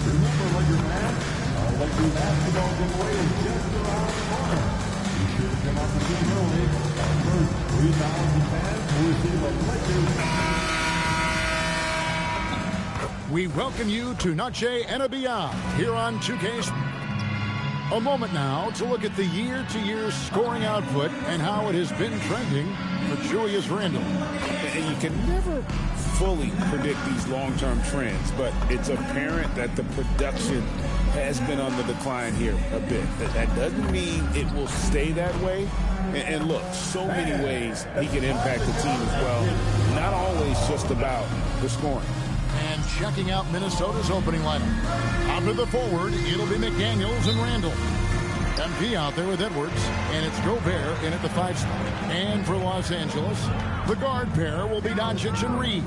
Remember, Laker fans, our Laker basketball giveaway is just around the corner. Be sure to come out the game early. Our first 3,000 fans will receive a Laker. We welcome you to Noche and Beyond here on 2K. A moment now to look at the year-to-year scoring output and how it has been trending for Julius Randle. And you can never fully predict these long-term trends, but it's apparent that the production has been on the decline here a bit. That doesn't mean it will stay that way. And look, so many ways he can impact the team as well. Not always just about the scoring. And checking out Minnesota's opening lineup. Out to the forward, it'll be McDaniels and Randle. MP out there with Edwards, and it's Gobert in at the 5 spot. And for Los Angeles, the guard pair will be Doncic and Reeves.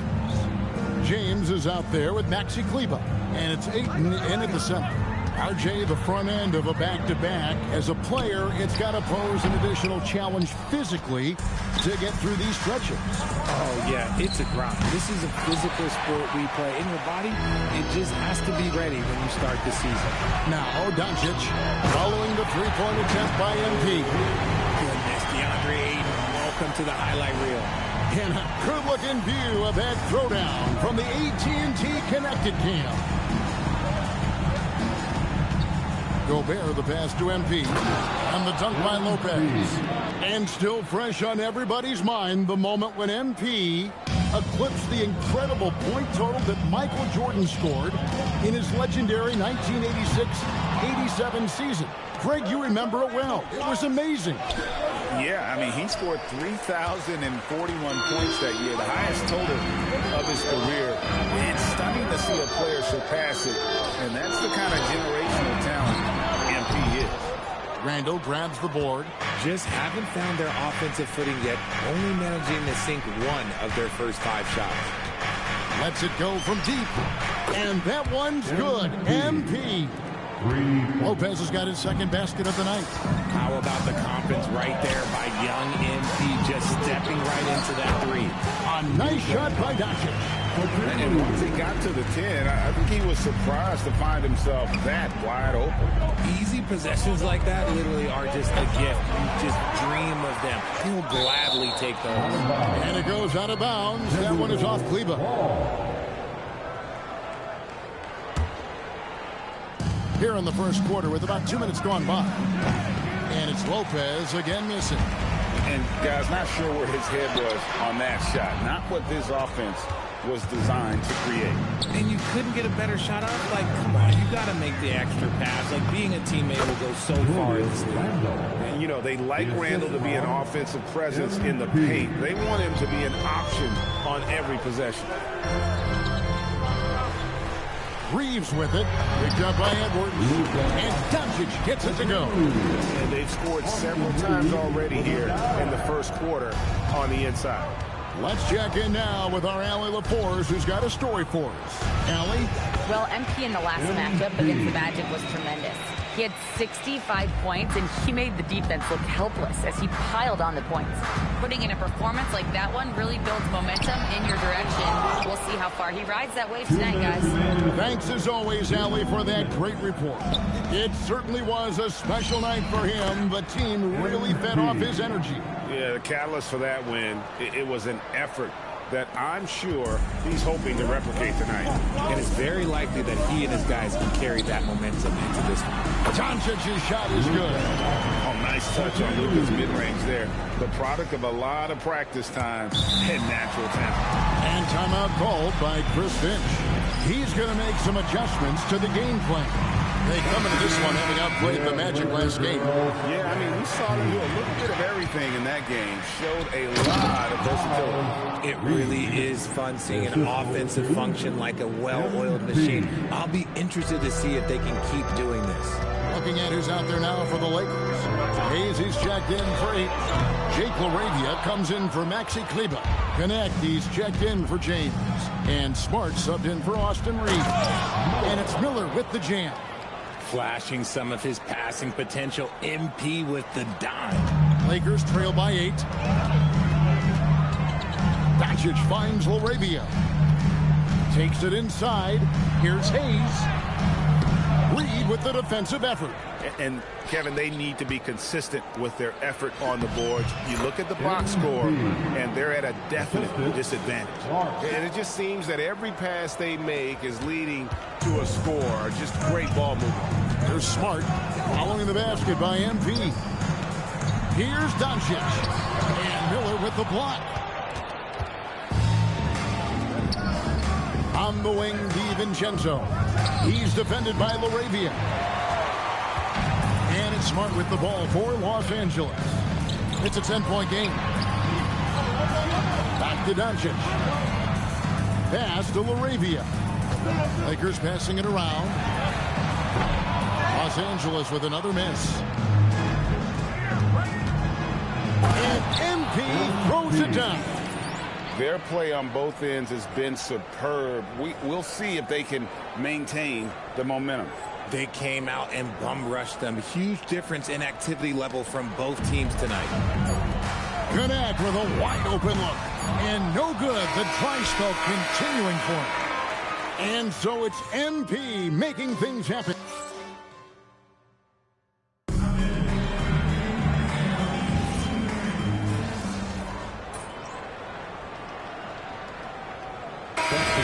James is out there with Maxi Kleber, and it's Ayton in at the center. RJ, the front end of a back-to-back. As a player, it's got to pose an additional challenge physically to get through these stretches. Oh, yeah, it's a grind. This is a physical sport we play. In your body, it just has to be ready when you start the season. Now, Doncic following the three-point attempt by MP. Goodness, DeAndre Ayton, welcome to the highlight reel. And a good-looking view of that throwdown from the AT&T Connected Cam. Gobert, the pass to MP, and the dunk by Lopez. And still fresh on everybody's mind, the moment when MP eclipsed the incredible point total that Michael Jordan scored in his legendary 1986-87 season. Greg, you remember it well. It was amazing. Yeah, I mean, he scored 3,041 points that year, the highest total of his career. It's stunning to see a player surpass it, and that's the kind of generational talent MP is. Randle grabs the board. Just haven't found their offensive footing yet, only managing to sink one of their first 5 shots. Lets it go from deep, and that one's good. MP. Lopez has got his second basket of the night. How about the confidence right there by young MP, just stepping right into that 3. A nice shot by Doncic. And once he got to the 10, I think he was surprised to find himself that wide open. Easy possessions like that literally are just a gift. You just dream of them. He'll gladly take those. And it goes out of bounds. That one is off Kleber. Here in the first quarter with about 2 minutes gone by. And it's Lopez again missing. And guys, not sure where his head was on that shot. Not what this offense was designed to create. And you couldn't get a better shot off? Like, come on, you got to make the extra pass. Like, being a teammate will go so far in this league. And, you know, they like Randle to be an offensive presence in the paint. They want him to be an option on every possession. Reeves with it. Picked up by Edwards. And Doncic gets it to go. And they've scored several times already here in the first quarter on the inside. Let's check in now with our Allie LaForce, who's got a story for us. Allie? Well, MP in the last matchup against the Magic was tremendous. He had 65 points, and he made the defense look helpless as he piled on the points. Putting in a performance like that one really builds momentum in your direction. We'll see how far he rides that wave tonight, guys. Thanks as always, Allie, for that great report. It certainly was a special night for him. The team really fed off his energy. Yeah, the catalyst for that win, it was an effort that I'm sure he's hoping to replicate tonight. And it's very likely that he and his guys can carry that momentum into this one. Doncic's shot is good. Oh, nice touch on Luka's mid-range there. The product of a lot of practice time and natural talent. And timeout called by Chris Finch. He's going to make some adjustments to the game plan. They come into this one having outplayed the Magic last game. Yeah, I mean, we saw them do a little bit of everything in that game. Showed a lot of versatility. It really is fun seeing an offensive function like a well-oiled machine. I'll be interested to see if they can keep doing this. Looking at who's out there now for the Lakers. Hayes checked in for 8. Jake LaRavia comes in for Maxi Kleber. Connect, he's checked in for James. And Smart subbed in for Austin Reeves. And it's Miller with the jam. Flashing some of his passing potential. MP with the dime. Lakers trail by 8. Doncic finds LaRavia. Takes it inside. Here's Hayes. Reed with the defensive effort. And, Kevin, they need to be consistent with their effort on the boards. You look at the box score, and they're at a definite disadvantage. And it just seems that every pass they make is leading to a score. Just great ball movement. They're Smart following the basket by MP. Here's Doncic. And Miller with the block. On the wing, DiVincenzo. He's defended by LaRavia. And it's Smart with the ball for Los Angeles. It's a 10-point game. Back to Doncic. Pass to LaRavia. Lakers passing it around. Los Angeles with another miss. And MP throws it down. Their play on both ends has been superb. We'll see if they can maintain the momentum. They came out and bum rushed them. Huge difference in activity level from both teams tonight. Connect with a wide open look. And no good. The try spell continuing for him. And so it's MP making things happen.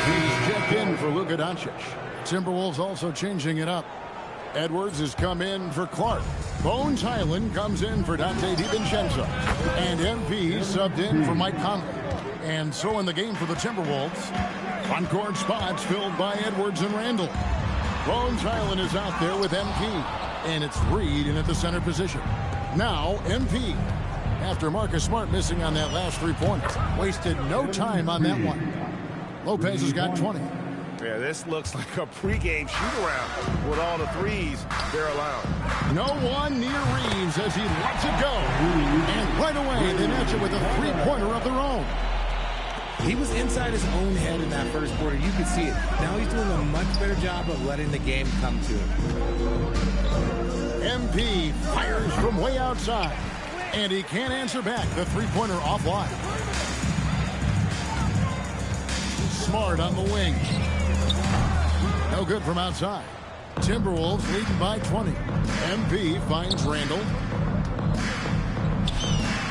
He's checked in for Luka Doncic. Timberwolves also changing it up. Edwards has come in for Clark. Bones Highland comes in for Dante DiVincenzo. And MP subbed in for Mike Conley. And so in the game for the Timberwolves, front-court spots filled by Edwards and Randall. Bones Highland is out there with MP. And it's Reed in at the center position. Now MP. After Marcus Smart missing on that last 3 points. Wasted no time on that one. Lopez has got 20. Yeah, this looks like a pregame shoot-around with all the threes they're allowing. No one near Reeves as he lets it go. And right away, they match it with a three-pointer of their own. He was inside his own head in that first quarter. You could see it. Now he's doing a much better job of letting the game come to him. MP fires from way outside. And he can't answer back. The three-pointer offline. Smart on the wing. No good from outside. Timberwolves leading by 20. MP finds Randall.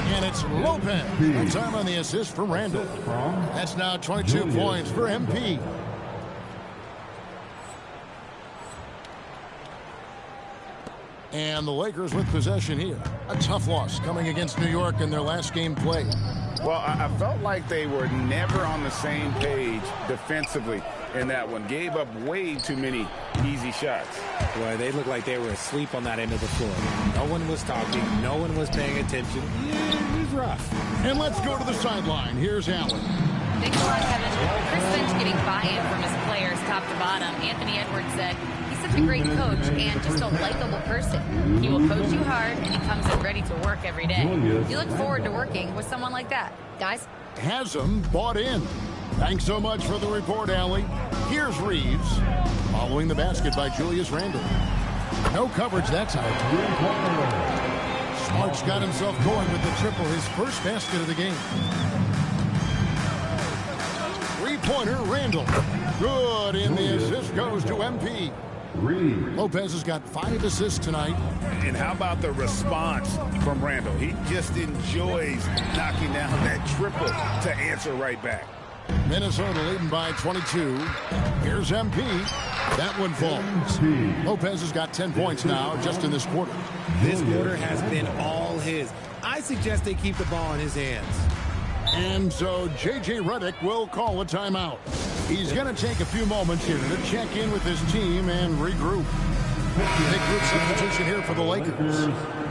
And it's Lopez. No time on the assist for Randall. That's now 22 points for MP. And the Lakers with possession here. A tough loss coming against New York in their last game played. Well, I felt like they were never on the same page defensively in that one. Gave up way too many easy shots. Boy, they looked like they were asleep on that end of the floor. No one was talking. No one was paying attention. Yeah, it was rough. And let's go to the sideline. Here's Allen. Thanks a lot, Kevin. Chris Finch getting buy-in from his players top to bottom. Anthony Edwards said he's such a great coach and just a likable person. He will coach you hard, and he comes in ready to work every day. You look forward to working with someone like that. Guys? Has them bought in. Thanks so much for the report, Allie. Here's Reeves. Following the basket by Julius Randle. No coverage that time. Smart's got himself going with the triple, his first basket of the game. Three-pointer, Randle. Good, and the assist goes to MP. Lopez has got 5 assists tonight. And how about the response from Randall? He just enjoys knocking down that triple to answer right back. Minnesota leading by 22. Here's MP. That one falls. Lopez has got 10 points now just in this quarter. This quarter has been all his. I suggest they keep the ball in his hands. And so J.J. Redick will call a timeout. He's going to take a few moments here to check in with his team and regroup. Big group substitution here for the Lakers.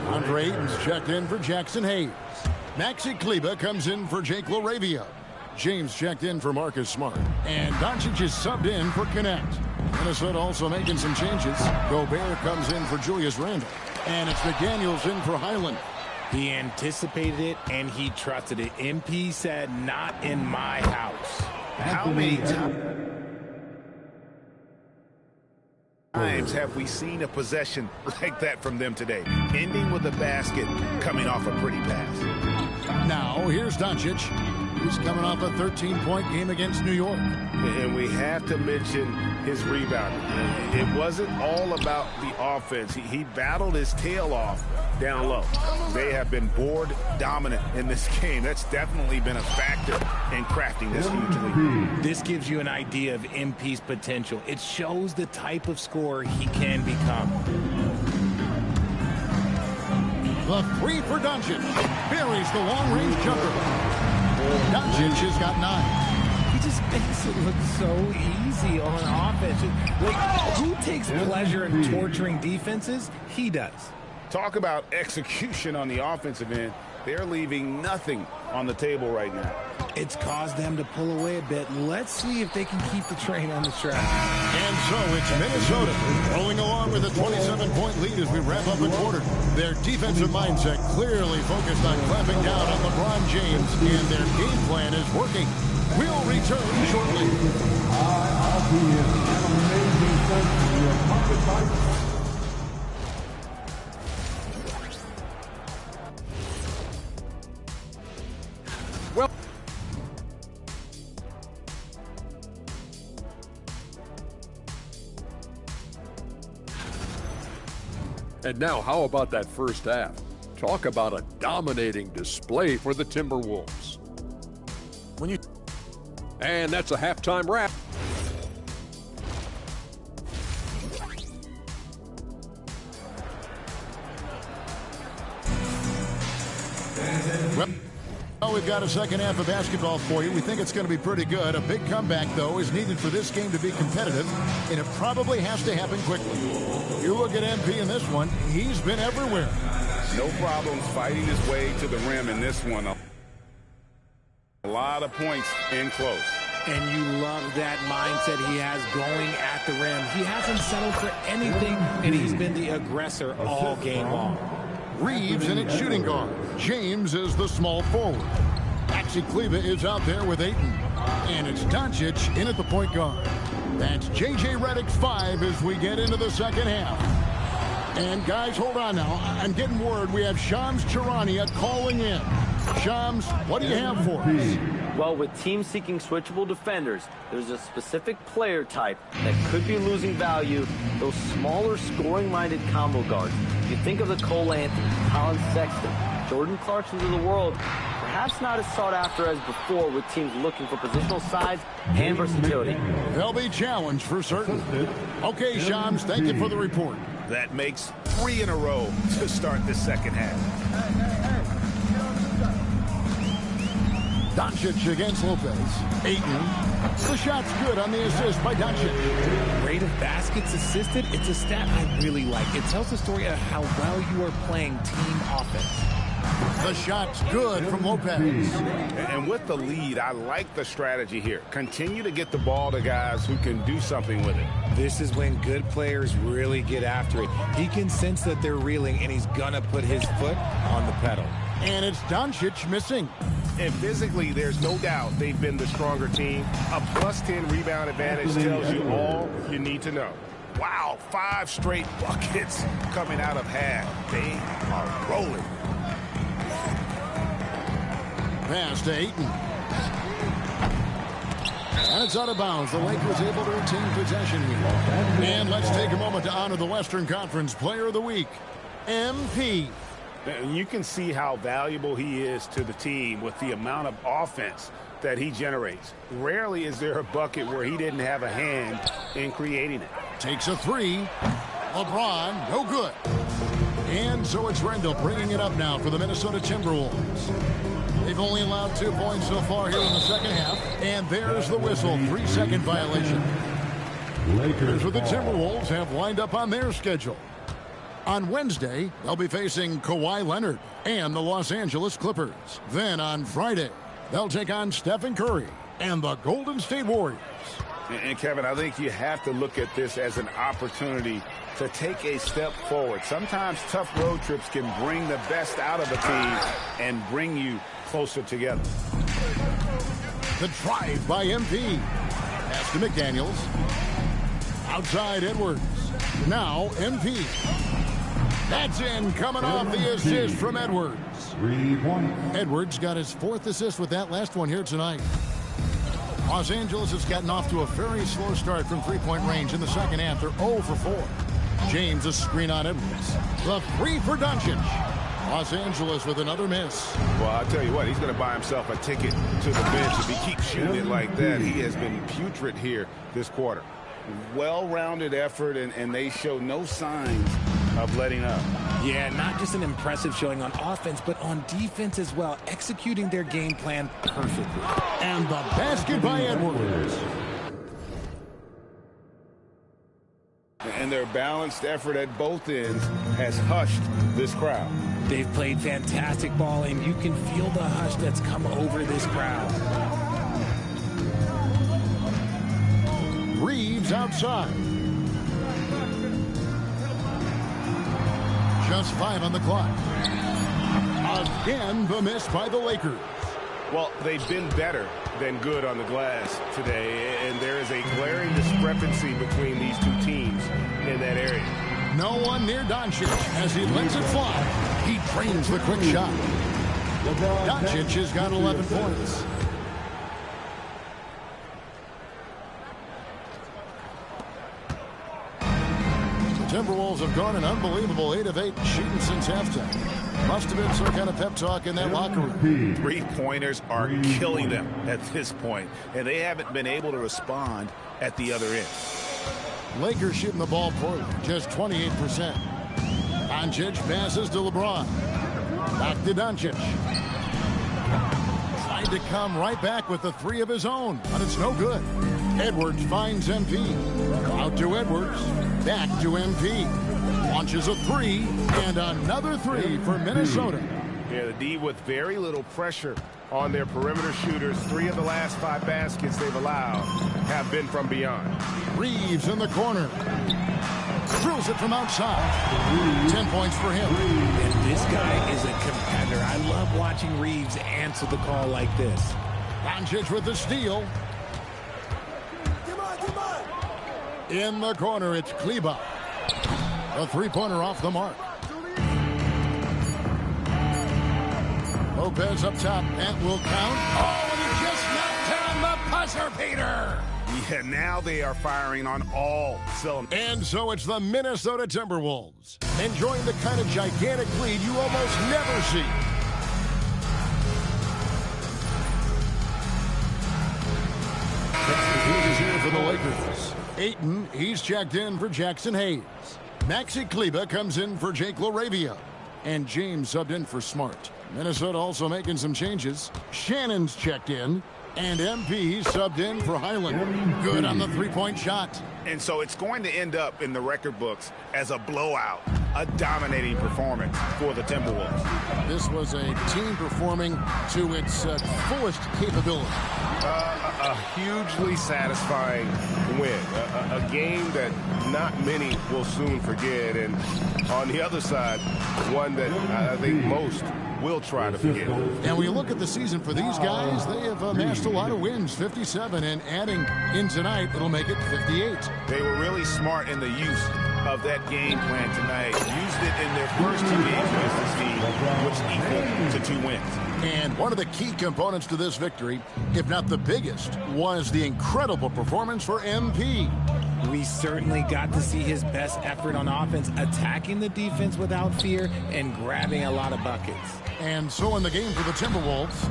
Andre Ayton's checked in for Jackson Hayes. Maxi Kleber comes in for Jake LaRavia. James checked in for Marcus Smart. And Doncic is subbed in for Connect. Minnesota also making some changes. Gobert comes in for Julius Randle. And it's McDaniels in for Highland. He anticipated it, and he trusted it. MP said, not in my house. How many times have we seen a possession like that from them today? Ending with a basket, coming off a pretty pass. Now, here's Doncic. He's coming off a 13-point game against New York. And we have to mention his rebounding. It wasn't all about the offense. He battled his tail off down low. They have been board dominant in this game. That's definitely been a factor in crafting this huge lead. This gives you an idea of MP's potential. It shows the type of scorer he can become. The three for Doncic. Buries the long-range jumper. Doncic has got 9. He just makes it look so easy on offense. Like, who takes pleasure in torturing defenses? He does. Talk about execution on the offensive end. They're leaving nothing on the table right now. It's caused them to pull away a bit. Let's see if they can keep the train on the track. And so it's Minnesota rolling along with a 27-point lead as we wrap up a quarter. Their defensive mindset clearly focused on clamping down on LeBron James, and their game plan is working. We'll return shortly. I'll be an amazing sense of your pocket life. And now, how about that first half? Talk about a dominating display for the Timberwolves. And that's a halftime wrap. Well, we've got a second half of basketball for you. We think it's going to be pretty good. A big comeback, though, is needed for this game to be competitive, and it probably has to happen quickly. You look at MP in this one, he's been everywhere. No problems fighting his way to the rim in this one. A lot of points in close. And you love that mindset he has going at the rim. He hasn't settled for anything, and he's been the aggressor all game long. Reeves in its shooting guard. James is the small forward. Maxi Kleba is out there with Ayton. And it's Doncic in at the point guard. That's J.J. Redick's 5 as we get into the second half. And guys, hold on now. I'm getting word we have Shams Charania calling in. Shams, what do you have for us? Well, with teams seeking switchable defenders, there's a specific player type that could be losing value, those smaller scoring-minded combo guards. You think of the Cole Anthony, Colin Sexton, Jordan Clarksons of the world, perhaps not as sought after as before with teams looking for positional size and versatility. They'll be challenged for certain. Okay, Shams, thank you for the report. That makes 3 in a row to start the second half. Doncic against Lopez. Ayton. The shot's good on the assist by Doncic. Rate of baskets assisted, it's a stat I really like. It tells the story of how well you are playing team offense. The shot's good from Lopez. And with the lead, I like the strategy here. Continue to get the ball to guys who can do something with it. This is when good players really get after it. He can sense that they're reeling, and he's gonna put his foot on the pedal. And it's Doncic missing. And physically, there's no doubt they've been the stronger team. A +10 rebound advantage tells you all you need to know. Wow, 5 straight buckets coming out of half. They are rolling. Pass to Ayton. And it's out of bounds. The Lakers able to retain possession here. And let's take a moment to honor the Western Conference Player of the Week, MP. And you can see how valuable he is to the team with the amount of offense that he generates. Rarely is there a bucket where he didn't have a hand in creating it. Takes a 3. LeBron, no good. And so it's Rendell bringing it up now for the Minnesota Timberwolves. They've only allowed 2 points so far here in the second half. And there's the whistle, 3-second violation. Here's what the Timberwolves have lined up on their schedule. On Wednesday, they'll be facing Kawhi Leonard and the Los Angeles Clippers. Then on Friday, they'll take on Stephen Curry and the Golden State Warriors. And Kevin, I think you have to look at this as an opportunity to take a step forward. Sometimes tough road trips can bring the best out of a team and bring you closer together. The drive by MP. Pass to McDaniels. Outside Edwards. Now MP. That's in, coming off the assist from Edwards. 3 points. Edwards got his 4th assist with that last one here tonight. Los Angeles has gotten off to a very slow start from three-point range in the second half. They're 0 for 4. James, a screen on Edwards. The 3 for Doncic. Los Angeles with another miss. Well, I'll tell you what, he's going to buy himself a ticket to the bench. If he keeps shooting it like that, he has been putrid here this quarter. Well-rounded effort, and they show no signs of letting up. Yeah, not just an impressive showing on offense, but on defense as well, executing their game plan perfectly. And the basket by Edwards. And their balanced effort at both ends has hushed this crowd. They've played fantastic ball, and you can feel the hush that's come over this crowd. Reeves outside. Just 5 on the clock. Again, the miss by the Lakers. Well, they've been better than good on the glass today, and there is a glaring discrepancy between these two teams in that area. No one near Doncic as he lets it fly. He trains the quick shot. Doncic has got 11 points. The Timberwolves have gone an unbelievable 8 of 8 shooting since halftime. Must have been some kind of pep talk in that locker room. Three-pointers are killing them at this point, and they haven't been able to respond at the other end. Lakers shooting the ball poorly, just 28%. Doncic passes to LeBron. Back to Doncic. Tried to come right back with the 3 of his own, but it's no good. Edwards finds MP. Out to Edwards. Back to MP. Launches a 3, and another 3 for Minnesota. Yeah, the D with very little pressure on their perimeter shooters. 3 of the last 5 baskets they've allowed have been from beyond. Reeves in the corner. Drills it from outside. 10 points for him. And this guy is a competitor. I love watching Reeves answer the call like this. Doncic with the steal. In the corner, it's Kleber. A 3-pointer off the mark. Lopez up top. That will count. Oh, and he just knocked down the buzzer beater. Yeah, now they are firing on all cylinders. And so it's the Minnesota Timberwolves enjoying the kind of gigantic lead you almost never see. He's here for the Lakers. Ayton, he's checked in for Jackson Hayes. Maxi Kleber comes in for Jake LaRavia. And James subbed in for Smart. Minnesota also making some changes. Shannon's checked in. And MP subbed in for Highland. Good on the 3-point shot. And so it's going to end up in the record books as a blowout, a dominating performance for the Timberwolves. This was a team performing to its fullest capability. A hugely satisfying win. A game that not many will soon forget. And on the other side, one that I think most will try to forget. And when you look at the season for these guys, they have amassed a lot of wins, 57, and adding in tonight, it'll make it 58. They were really smart in the use of that game plan tonight. Used it in their first 2 games against this team, which equaled to 2 wins. And one of the key components to this victory, if not the biggest, was the incredible performance for MP. We certainly got to see his best effort on offense, attacking the defense without fear and grabbing a lot of buckets. And so in the game for the Timberwolves,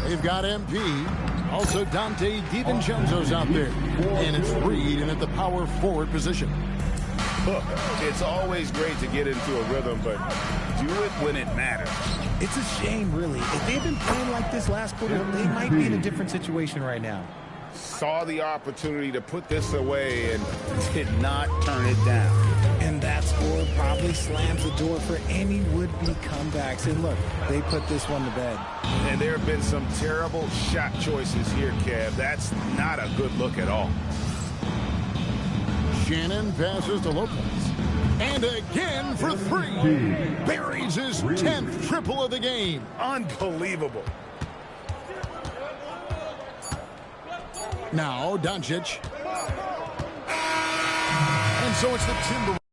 they've got MP. Also Dante DiVincenzo's out there. And it's Reed in at the power forward position. Look, it's always great to get into a rhythm, but do it when it matters. It's a shame, really. If they've been playing like this last quarter, they might be in a different situation right now. Saw the opportunity to put this away and did not turn it down. And that score probably slams the door for any would-be comebacks. And look, they put this one to bed. And there have been some terrible shot choices here, Kev. That's not a good look at all. Shannon passes to Lopez. And again for 3. Buries his 10th triple of the game. Unbelievable. Now Doncic. And so it's the Timberwolves.